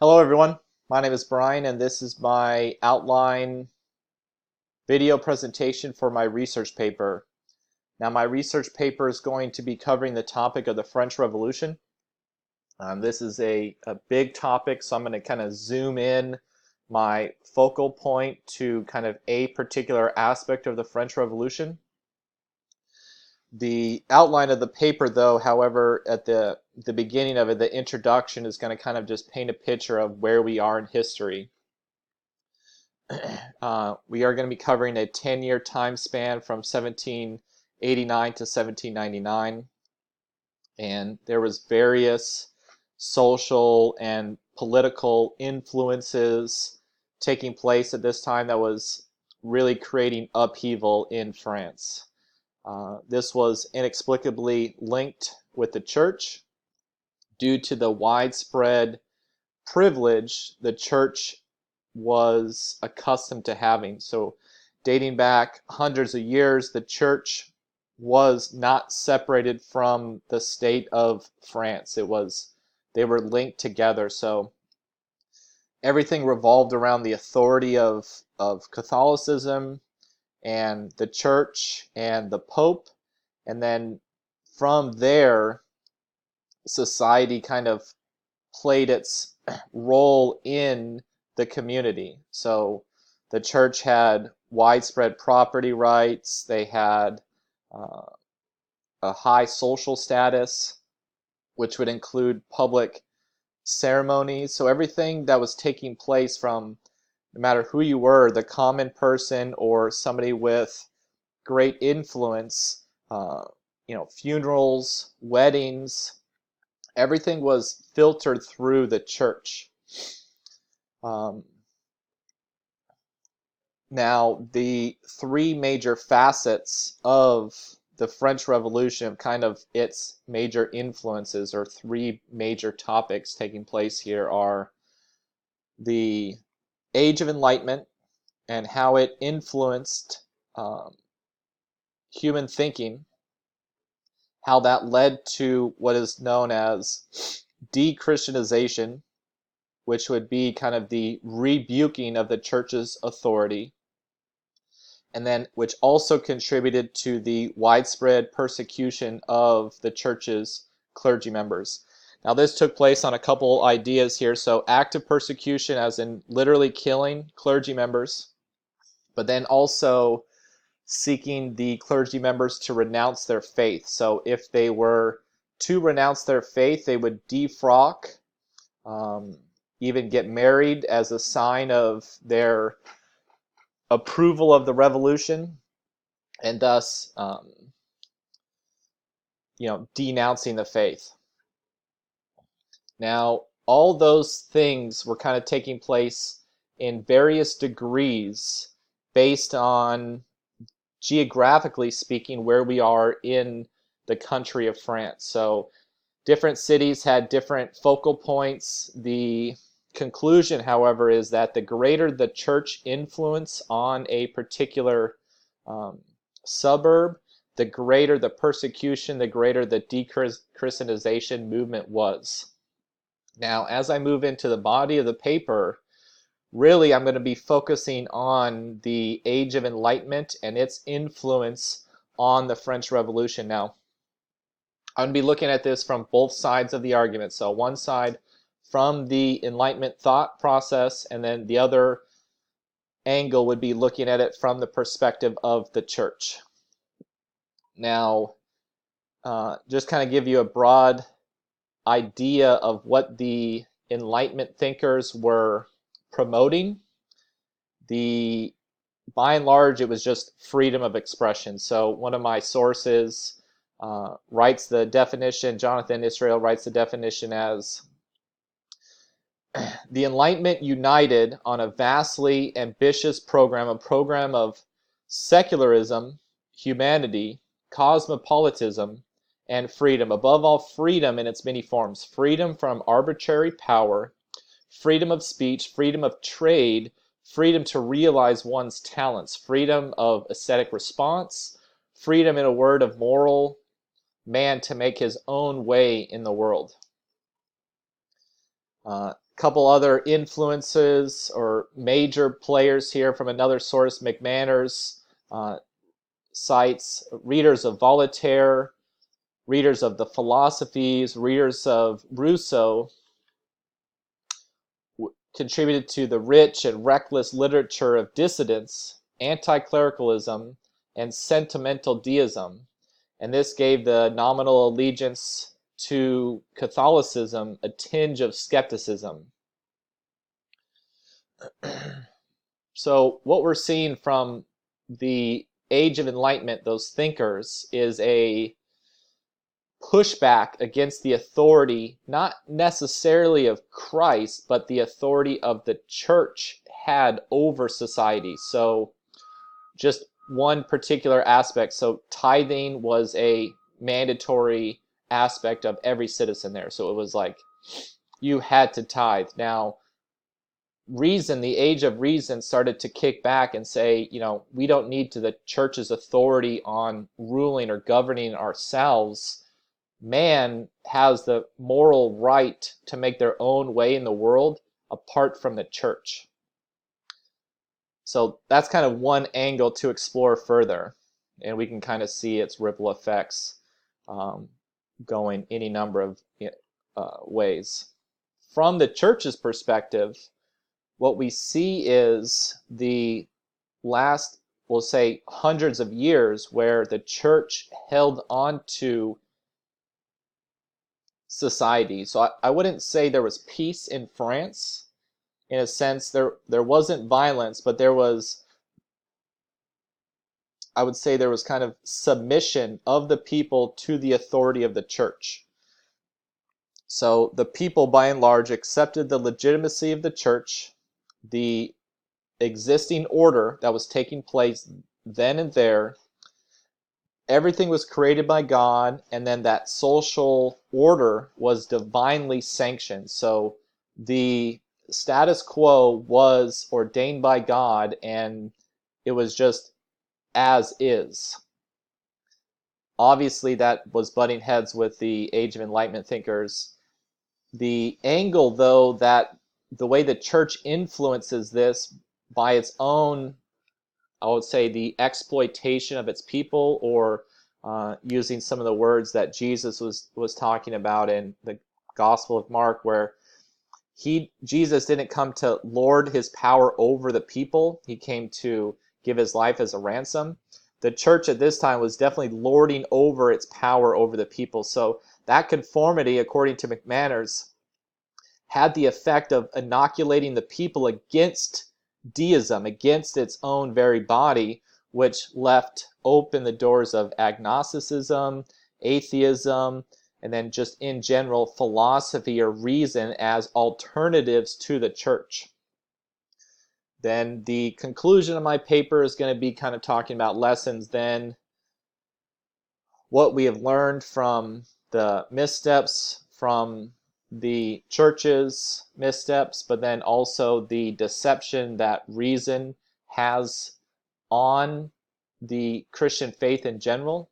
Hello everyone, my name is Brian and this is my outline video presentation for my research paper. Now my research paper is going to be covering the topic of the French Revolution. This is a big topic, so I'm going to kind of zoom in my focal point to kind of a particular aspect of the French Revolution. The outline of the paper, though, however, at the beginning of it, the introduction is going to kind of just paint a picture of where we are in history. We are going to be covering a 10-year time span from 1789 to 1799. And there was various social and political influences taking place at this time that was really creating upheaval in France. This was inexplicably linked with the church due to the widespread privilege the church was accustomed to having. So dating back hundreds of years, the church was not separated from the state of France. They were linked together. So everything revolved around the authority of Catholicism and the church and the Pope, and then from there society kind of played its role in the community. So the church had widespread property rights, they had a high social status, which would include public ceremonies. So everything that was taking place, from no matter who you were, the common person or somebody with great influence, funerals, weddings, everything was filtered through the church. Now, the three major facets of the French Revolution, kind of its major influences, or three major topics taking place here, are the Age of Enlightenment and how it influenced human thinking, how that led to what is known as de-Christianization, which would be kind of the rebuking of the church's authority, and then which also contributed to the widespread persecution of the church's clergy members. Now this took place on a couple ideas here. So active persecution, as in literally killing clergy members, but then also seeking the clergy members to renounce their faith. So if they were to renounce their faith, they would defrock, even get married as a sign of their approval of the revolution, and thus denouncing the faith. Now, all those things were kind of taking place in various degrees based on, geographically speaking, where we are in the country of France. So different cities had different focal points. The conclusion, however, is that the greater the church influence on a particular suburb, the greater the persecution, the greater the de-Christianization movement was. Now, as I move into the body of the paper, really I'm going to be focusing on the Age of Enlightenment and its influence on the French Revolution. Now, I'm going to be looking at this from both sides of the argument. So one side from the Enlightenment thought process, and then the other angle would be looking at it from the perspective of the church. Now, just kind of give you a broad idea of what the Enlightenment thinkers were promoting. By and large, it was just freedom of expression. So one of my sources writes the definition, Jonathan Israel writes the definition as: the Enlightenment united on a vastly ambitious program, a program of secularism, humanity, cosmopolitanism, and freedom. Above all, freedom in its many forms. Freedom from arbitrary power, freedom of speech, freedom of trade, freedom to realize one's talents, freedom of aesthetic response, freedom, in a word, of moral man to make his own way in the world. couple other influences or major players here from another source, McManus, cites readers of Voltaire, readers of the philosophies, readers of Rousseau, contributed to the rich and reckless literature of dissidence, anti-clericalism, and sentimental deism. And this gave the nominal allegiance to Catholicism a tinge of skepticism. So what we're seeing from the Age of Enlightenment, those thinkers, is a pushback against the authority, not necessarily of Christ, but the authority of the church had over society. So just one particular aspect. So tithing was a mandatory aspect of every citizen there. So it was like you had to tithe. Now, reason, the age of reason, started to kick back and say, we don't need the church's authority on ruling or governing ourselves. Man has the moral right to make their own way in the world apart from the church. So that's kind of one angle to explore further, and we can kind of see its ripple effects going any number of ways. From the church's perspective, what we see is the last, we'll say, hundreds of years where the church held on to society. So I wouldn't say there was peace in France. In a sense, there wasn't violence, but there was, I would say there was kind of submission of the people to the authority of the church. So the people, by and large, accepted the legitimacy of the church, the existing order that was taking place then and there. Everything was created by God, and then that social order was divinely sanctioned. So the status quo was ordained by God, and it was just as is. Obviously, that was butting heads with the Age of Enlightenment thinkers. The angle, though, that the way the church influences this by its own, I would say, the exploitation of its people, or using some of the words that Jesus was talking about in the Gospel of Mark, where Jesus didn't come to lord his power over the people. He came to give his life as a ransom. The church at this time was definitely lording over its power over the people. So that conformity, according to McManus, had the effect of inoculating the people against deism, against its own very body, which left open the doors of agnosticism, atheism, and then just in general philosophy or reason as alternatives to the church. Then the conclusion of my paper is going to be kind of talking about lessons then, what we have learned from the missteps from the church's missteps, but then also the deception that reason has on the Christian faith in general.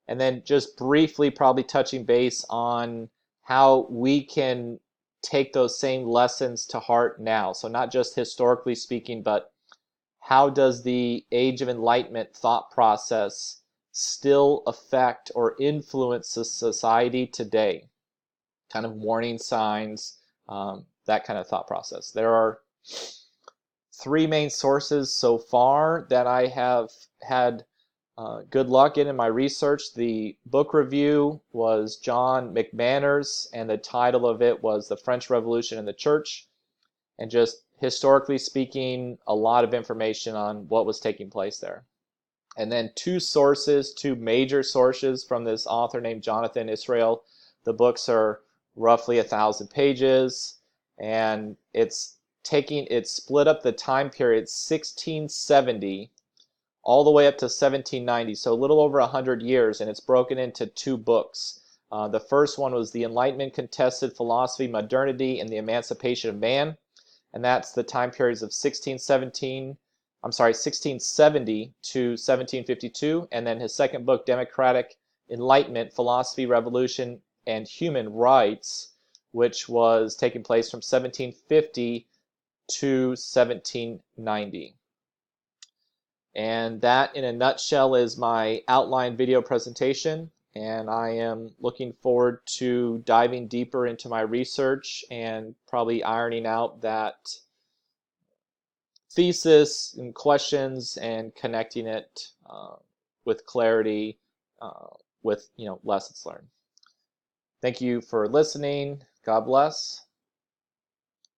And then just briefly probably touching base on how we can take those same lessons to heart now. So not just historically speaking, but how does the Age of Enlightenment thought process still affect or influence society today? Kind of warning signs, that kind of thought process. There are three main sources so far that I have had good luck in my research. The book review was John McManus, and the title of it was The French Revolution and the Church. And just historically speaking, a lot of information on what was taking place there. And then two major sources from this author named Jonathan Israel. The books are roughly 1,000 pages, and it's split up the time period 1670 all the way up to 1790, so a little over 100 years, and it's broken into two books. The first one was The Enlightenment Contested Philosophy, Modernity, and the Emancipation of Man, and that's the time periods of 1670 to 1752, and then his second book, Democratic Enlightenment, Philosophy, Revolution, and Human Rights, which was taking place from 1750 to 1790. And that, in a nutshell, is my outline video presentation. And I am looking forward to diving deeper into my research and probably ironing out that thesis and questions and connecting it with clarity with lessons learned. Thank you for listening. God bless.